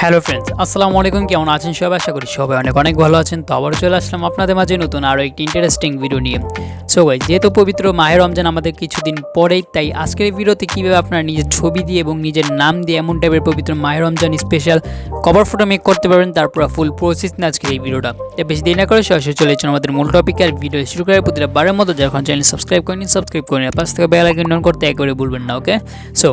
Hello friends, আসসালামু আলাইকুম। কেমন আছেন সবাই? আশা করি সবাই অনেক অনেক ভালো আছেন। তো আবারও চলে আসলাম আপনাদের মাঝে নতুন আরও একটি ইন্টারেস্টিং ভিডিও নিয়ে। সো গাইস, যেহেতু পবিত্র মাহে রমজান আমাদের কিছুদিন পরেই, তাই আজকের এই ভিডিওতে কীভাবে আপনারা নিজের ছবি দিয়ে এবং নিজের নাম দিয়ে এমন টাইপের পবিত্র মাহে Ramzan special cover photo make করতে পারবেন, তারপর ফুল প্রসেস নিয়ে আজকের এই ভিডিওটা। তাই বেশি দেরি না করে সরাসরি চলে যাচ্ছেন আমাদের মূল টপিক। আর ভিডিও শুরু করার প্রতিটা বারের মতো যখন চ্যানেল সাবস্ক্রাইব করেনি সাবস্ক্রাইব করে নিন, পাশ থেকে বেল আইকন অন করতে একবারে ভুলবেন না। ওকে, সো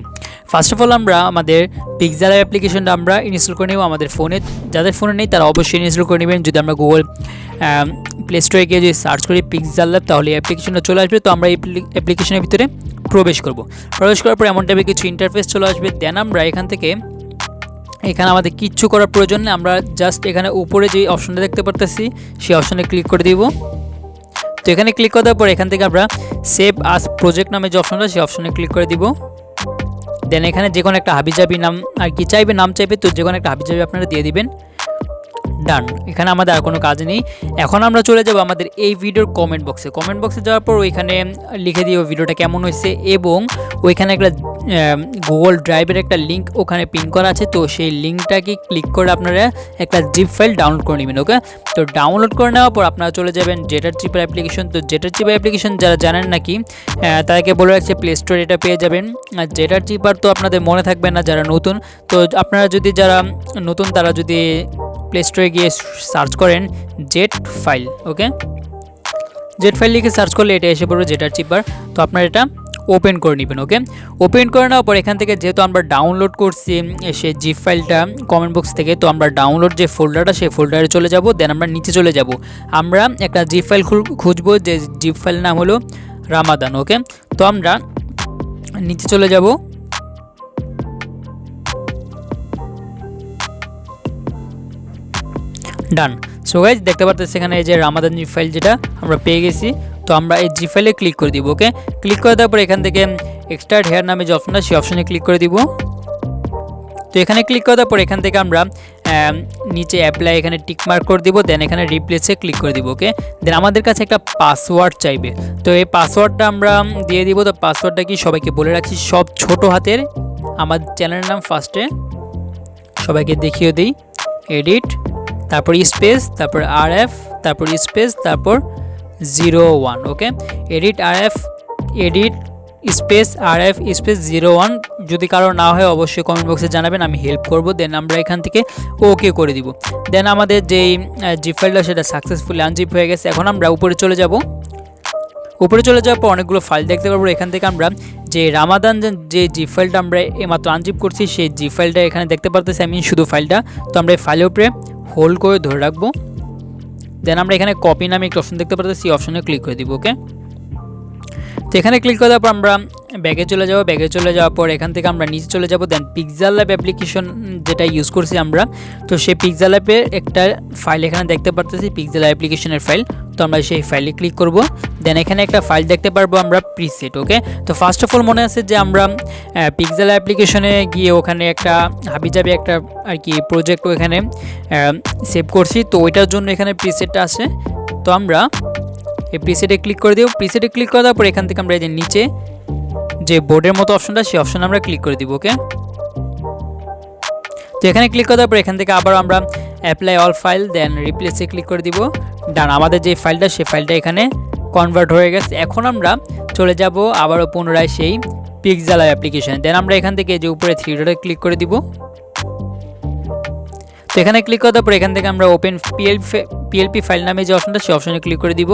ফার্স্ট অফ অল আমরা আমাদের পিক্সেল অ্যাপ্লিকেশনটা আমরা ইনস্টল করে নেব আমাদের ফোনে। যাদের ফোনে নেই তারা অবশ্যই ইনস্টল করে নেবেন। যদি আমরা গুগল প্লে স্টোরে গিয়ে যদি সার্চ করি পিক্সেলল্যাব, তাহলে এই অ্যাপ্লিকেশনটা চলে আসবে। তো আমরা এই অ্যাপ্লিকেশনের ভিতরে প্রবেশ করার পর এমন টাইপের কিছু ইন্টারফেস চলে আসবে। দেন আমরা এখানে আমাদের কিচ্ছু করার প্রয়োজন নেই। আমরা জাস্ট এখানে উপরে যে অপশনটা দেখতে পারতেছি সেই অপশনে ক্লিক করে দিব। তো এখানে ক্লিক করার পর এখান থেকে আমরা সেভ আস প্রজেক্ট নামে যে অপশনটা সেই অপশনে ক্লিক করে দিব। দেন এখানে যে কোনো একটা হাবিজাবি নাম আর কি নাম চাইবে, তো যে কোনো একটা হাবিজাবি আপনারা দিয়ে দিবেন। ডান। এখানে আমাদের আর কোনো কাজ নেই। এখন আমরা চলে যাব আমাদের এই ভিডিওর কমেন্ট বক্সে যাওয়ার পর ওইখানে লিখে দিও ভিডিওটা কেমন হয়েছে, এবং ওইখানে একটা গুগল ড্রাইভের একটা লিঙ্ক ওখানে পিন করা আছে। তো সেই লিঙ্কটাকে ক্লিক করে আপনারা একটা জিপ ফাইল ডাউনলোড করে নেবেন। ওকে, তো ডাউনলোড করে নেওয়ার পর আপনারা চলে যাবেন জেটার চিপার অ্যাপ্লিকেশন। তো জেটার চিপার অ্যাপ্লিকেশন যারা জানেন নাকি তাদেরকে বলে রাখছে প্লে স্টোরে এটা পেয়ে যাবেন। আর জেটার চিপার তো আপনাদের মনে থাকবে না যারা নতুন। তো আপনারা যদি যারা নতুন তারা যদি প্লে স্টোরে গিয়ে সার্চ করেন জেট ফাইল, ওকে, জেট ফাইল লিখে সার্চ করলে এটা এসে পড়বে জেটার চিপার। তো আপনারা এটা ওপেন করে নেবেন। ওকে, ওপেন করে নেওয়ার পর এখান থেকে যেহেতু আমরা ডাউনলোড করছি সেই জিপ ফাইলটা কমেন্ট বক্স থেকে, তো আমরা ডাউনলোড যে ফোল্ডারটা সেই ফোল্ডারে চলে যাব। দেন আমরা নিচে চলে যাব, আমরা একটা জিপ ফাইল খুঁজবো, যে জিপ ফাইল নাম হলো রামাদান। ওকে, তো আমরা নিচে চলে যাব। ডান। সো গাইজ দেখতে পারতেছি এখানে এই যে রামাদান জিপ ফাইল যেটা আমরা পেয়ে গেছি। তো আমরা এই জিপ ফাইলে ক্লিক করে দিব। ওকে, ক্লিক করে দেওয়ার পর এখান থেকে এক্সট্রাক্ট হেয়ার নামে যে অপশনটা সেই অপশনে ক্লিক করে দিব। তো এখানে ক্লিক করে দেওয়ার পর এখান থেকে আমরা নিচে অ্যাপ্লাই এখানে টিক মার্ক করে দিব। দেন এখানে রিপ্লেসে ক্লিক করে দিব। ওকে, দেন আমাদের কাছে একটা পাসওয়ার্ড চাইবে। তো এই পাসওয়ার্ডটা আমরা দিয়ে দিব। তো পাসওয়ার্ডটা কি সবাইকে বলে রাখছি, সব ছোট হাতের। আমার চ্যানেলের নাম ফার্স্টে সবাইকে দেখিয়ে দিই, এডিট, তারপর স্পেস, তারপর RF, তারপর স্পেস, তারপর 01। ওকে, এডিট স্পেস RF স্পেস 01। যদি কারো না হয় অবশ্যই কমেন্ট বক্সে জানাবেন, আমি হেল্প করব। দেন আমরা এখান থেকে ওকে করে দিব। দেন আমাদের যেই জিপ ফাইলটা সেটা সাকসেসফুলি আনজিপ হয়ে গেছে। এখন আমরা উপরে চলে যাব। উপরে চলে যাওয়ার পর অনেকগুলো ফাইল দেখতে পারবো। এখান থেকে আমরা যে রামাদান যে জিপ ফাইলটা আমরা এইমাত্র আনজিপ করছি সেই জিপ ফাইলটা এখানে দেখতে পারতেছি, আমি শুধু ফাইলটা। তো আমরা এই ফাইলের উপরে হোল্ড করে ধরে রাখবো। দেন আমরা এখানে কপি নামে একটা অপশন দেখতে পারতেছি, এই অপশনে ক্লিক করে দিব। ওকে, তো এখানে ক্লিক করে দেওয়ার পর আমরা ব্যাগে চলে যাব। ব্যাগে চলে যাওয়ার পর এখান থেকে আমরা নিচে চলে যাব। দেন পিক্সেলল্যাব অ্যাপ্লিকেশন যেটা ইউজ করছি আমরা, তো সেই পিক্সেলল্যাবের একটা ফাইল এখানে দেখতে পারতেছি, পিক্সেলল্যাব অ্যাপ্লিকেশনের ফাইল। তো আমরা সেই ফাইলে ক্লিক করব। দেন এখানে একটা ফাইল দেখতে পারবো আমরা প্রিসেট। ওকে, তো ফার্স্ট অফ অল মনে আছে যে আমরা পিক্সেলল্যাব অ্যাপ্লিকেশনে গিয়ে ওখানে একটা হাবিজাবি একটা আর কি প্রজেক্ট ওখানে সেভ করছি। তো ওইটার জন্য এখানে প্রিসেটটা আছে। তো আমরা এই প্রিসেটে ক্লিক করে দিব। প্রিসেটে ক্লিক করে দেওয়ার পর এখান থেকে আমরা এই যে নিচে যে বোর্ডের মতো অপশনটা সেই অপশনে আমরা ক্লিক করে দিব। ওকে, তো এখানে ক্লিক করে দেওয়ার পর এখান থেকে আবার আমরা অ্যাপ্লাই অল ফাইল, দেন রিপ্লেসে ক্লিক করে দিব। ডান, আমাদের যে ফাইলটা সেই ফাইলটা এখানে কনভার্ট হয়ে গেছে। এখন আমরা চলে যাব আবারও পুনরায় সেই পিক্সেলল্যাব অ্যাপ্লিকেশন। দেন আমরা এখান থেকে যে উপরে থ্রি ডটে ক্লিক করে দিব। তো এখানে ক্লিক করে দেওয়ার পর এখান থেকে আমরা ওপেন PLP ফাইল নামে যে অপশনটা সেই অপশনে ক্লিক করে দিব।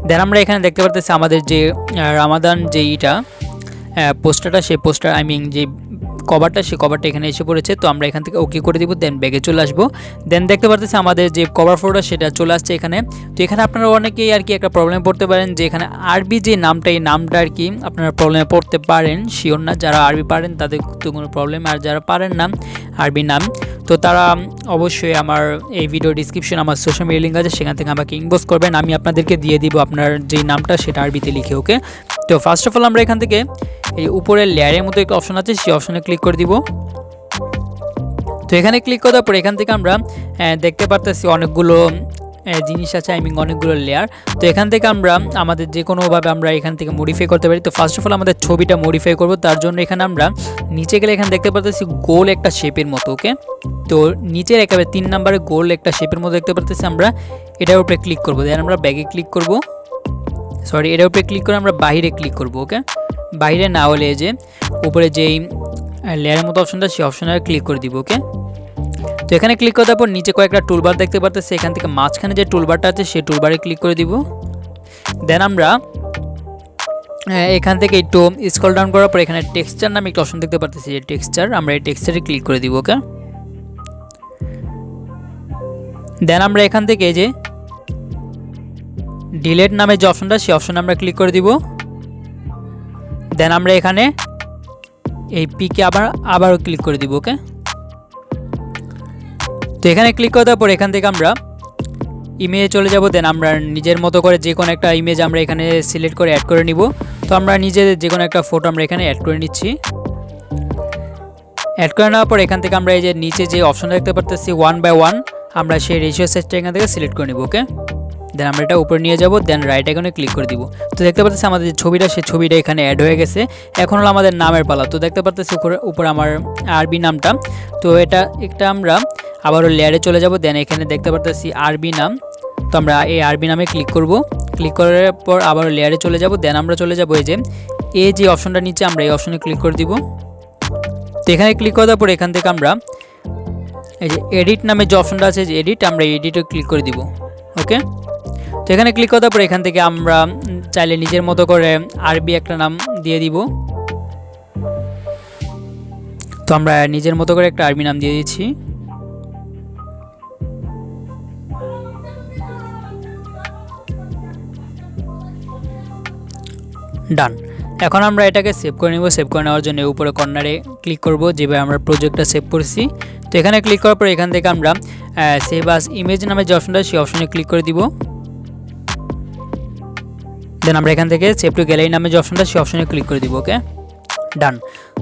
দেন আমরা এখানে দেখতে পারতেছি আমাদের যে রামাদান যে পোস্টারটা, সেই পোস্টার যে কভারটা, সেই কভারটা এখানে এসে পড়েছে। তো আমরা এখান থেকে ওকে করে দিব। দেন ব্যাগে চলে আসবো। দেন দেখতে পারতেছি আমাদের যে কভার ফটোটা সেটা চলে আসছে এখানে। তো এখানে আপনারা অনেকেই আর কি একটা প্রবলেমে পড়তে পারেন যে এখানে আরবি যে নামটা, এই নামটা আর কি আপনারা প্রবলেমে পড়তে পারেন, শিওর না। যারা আরবি পারেন তাদের তো কোনো প্রবলেম, আর যারা পারেন না আরবি নাম, তো তারা অবশ্যই আমার এই ভিডিও ডিসক্রিপশন আমার সোশ্যাল মিডিয়া লিঙ্ক আছে, সেখান থেকে আমাকে ইনবক্স করবেন, আমি আপনাদেরকে দিয়ে দিব আপনার যেই নামটা সেটা আরবিতে লিখে। ওকে, তো ফার্স্ট অফ অল আমরা এখান থেকে এই উপরের লেয়ারের মতো একটা অপশন আছে, সেই অপশনে ক্লিক করে দিব। তো এখানে ক্লিক করার পর এখান থেকে আমরা দেখতে পারতেছি অনেকগুলো জিনিস আছে, আই মিন অনেকগুলো লেয়ার। তো এখান থেকে আমরা আমাদের যে কোনোভাবে আমরা এখান থেকে মডিফাই করতে পারি। তো ফার্স্ট অফ অল আমাদের ছবিটা মডিফাই করব, তার জন্য এখানে আমরা নিচে গেলে এখানে দেখতে পাচ্ছি গোল একটা শেপের মতো। ওকে, তো নিচের একেবারে 3 নম্বরে গোল একটা শেপের মতো দেখতে পাচ্ছি আমরা, এটার উপরে ক্লিক করব। দেন আমরা ব্যাগে ক্লিক করব, সরি এটার উপরে ক্লিক করে আমরা বাইরে ক্লিক করব। ওকে, বাইরে না হলে যে উপরে যেই লেয়ারের মতো অপশনটা সেই অপশনে ক্লিক করে দিব। ওকে, তো এখানে ক্লিক করার পর নিচে কয়েকটা টুলবার দেখতে পাচ্ছি, এখান থেকে মাঝখানে যে টুলবারটা আছে সেই টুলবারে ক্লিক করে দিব। দেন আমরা এখান থেকে একটু স্ক্রল ডাউন করার পর এখানে টেক্সচার নামে একটা অপশন দেখতে পাচ্ছি, এই টেক্সচার, আমরা এই টেক্সচারে ক্লিক করে দিব। ওকে, দেন আমরা এখান থেকে যে ডিলেট নামে যে অপশনটা সেই অপশনে আমরা ক্লিক করে দিব। দেন আমরা এখানে এই পিকে আবারও ক্লিক করে দিব। ওকে, তো এখানে ক্লিক করার পর এখান থেকে আমরা ইমেজে চলে যাব। দেন আমরা নিজের মতো করে যে কোনো একটা ইমেজ আমরা এখানে সিলেক্ট করে অ্যাড করে নিব। তো আমরা নিজেদের যে কোনো একটা ফটো আমরা এখানে অ্যাড করে নিচ্ছি। অ্যাড করে নেওয়ার পর এখান থেকে আমরা এই যে নিচে যে অপশন দেখতে পাচ্ছি 1/1, আমরা সেই রেশিও সাইজটা এখান থেকে সিলেক্ট করে নিব। ওকে, দেন আমরা এটা উপরে নিয়ে যাব, দেন রাইট আইকনে ক্লিক করে দিব। তো দেখতে পাচ্ছি আমাদের যে ছবিটা সেই ছবিটা এখানে অ্যাড হয়ে গেছে। এখন হলো আমাদের নামের পালা। তো দেখতে পাচ্ছি উপরে আমার আরবি নামটা। তো এটা আমরা আবারও লেয়ারে চলে যাব। দেন এখানে দেখতে পাচ্ছি আরবি নাম, তো আমরা এই আরবি নামে ক্লিক করব। ক্লিক করার পর আবারও লেয়ারে চলে যাব। দেন আমরা চলে যাব এই যে অপশনটা নিচে, আমরা এই অপশনে ক্লিক করে দিব। তো এখানে ক্লিক করার পর এখান থেকে আমরা এই যে এডিট নামে যে অপশনটা আছে, যে এডিট, আমরা এডিটে ক্লিক করে দিব। ওকে, তো এখানে ক্লিক করার পর এখান থেকে আমরা চাইলে নিজের মতো করে আরবি একটা নাম দিয়ে দিব। তো আমরা নিজের মতো করে একটা আরবি নাম দিয়ে দিচ্ছি। ডান। এখন আমরা এটাকে সেভ করে নিব। সেভ করে নেওয়ার জন্য উপরে কর্নারে ক্লিক করব, যেভাবে আমরা প্রজেক্টটা সেভ করছি। তো এখানে ক্লিক করার পর এখান থেকে আমরা সেভ আস ইমেজ নামে যে অপশনটা সেই অপশনে ক্লিক করে দিব। দেন আমরা এখান থেকে সেভ টু গ্যালারি নামে যে অপশনটা সেই অপশনে ক্লিক করে দিব। ওকে, ডান।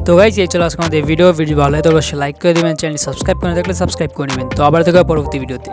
তো গাইস, এই চলো আজকে আমাদের ভিডিও ভালো লাগে তো অবশ্যই লাইক করে দেবেন, চ্যানেল সাবস্ক্রাইব করে থাকলে সাবস্ক্রাইব করে নেবেন। তো আবার দেখা পরবর্তী ভিডিওতে।